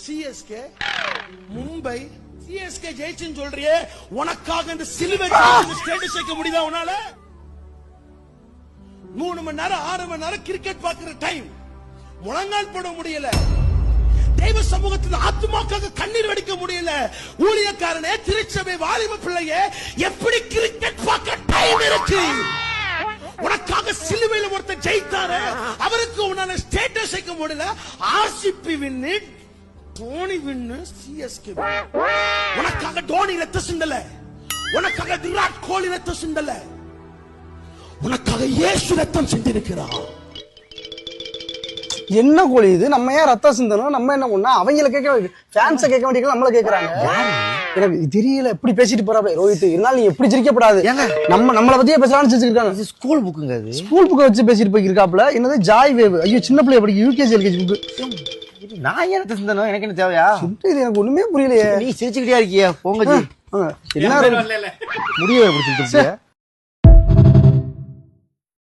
CSK Mumbai CSK ஜெயிச்சுன்னு சொல்றியே, உனக்காக இந்த சிலுவை ஸ்டேட்டஸ் வைக்க முடியுதா உன்னால? 3 மணி நேரம் 6 மணி நேரம் கிரிக்கெட் பாக்குற டைம் முழங்கால் போட முடியல. தெய்வ சமூகத்தில் ஆத்மாக்காக கண்ணீர் வடிக்க முடியல. ஊழியக்காரனே, திருச்சபை வாலிப பிள்ளையே, எப்படி கிரிக்கெட் பார்க்க டைம் இருக்கு? உனக்காக சிலுவையில் ஒருத்தர் ஜெயித்தாரு, அவருக்கு உன்னால ஸ்டேட்டஸ் வைக்க முடியல. ஆர்சிபி வின்னு, தோனி வின்னு, சிஎஸ்கே உனக்காக தோனி ரத்த சிந்தல, உனக்காக விராட் கோலி ரத்த சிந்தல, உனக்காக இயேசு ரத்தம் சிந்திருக்கிறார். என்ன கோழி இது? நம்ம ஏன் ரத்தம் சிந்தனும்? நம்ம என்ன பண்ணா அவங்கள கேட்க, ஃபேன்ஸை கேட்க வேண்டிய நம்மள கேட்கறாங்க. எனக்கு தெரியல, எப்படி பேசிட்டு போறாப்ல ரோஹித். இருந்தாலும் நீ எப்படி சிரிக்கப்படாது. நம்மளை பத்தியே பேசலாம்னு சிரிச்சிருக்காங்க. ஸ்கூல் புக்குங்க, அது ஸ்கூல் புக்கை வச்சு பேசிட்டு போயிருக்காப்ல. என்னது ஜாய் வேவ்? ஐயோ, சின்ன பிள்ளை படிக்க யூகேஜி எல்கேஜி புக்கு. நான் ஏன் ரத்த சிந்தனும்? எனக்கு என்ன தேவையா? இது எனக்கு ஒண்ணுமே புரியலையே. நீ சிரிச்சுக்கிட்டே இருக்கியா? போங்க. என்ன முடிய பிடிச்சிட்டு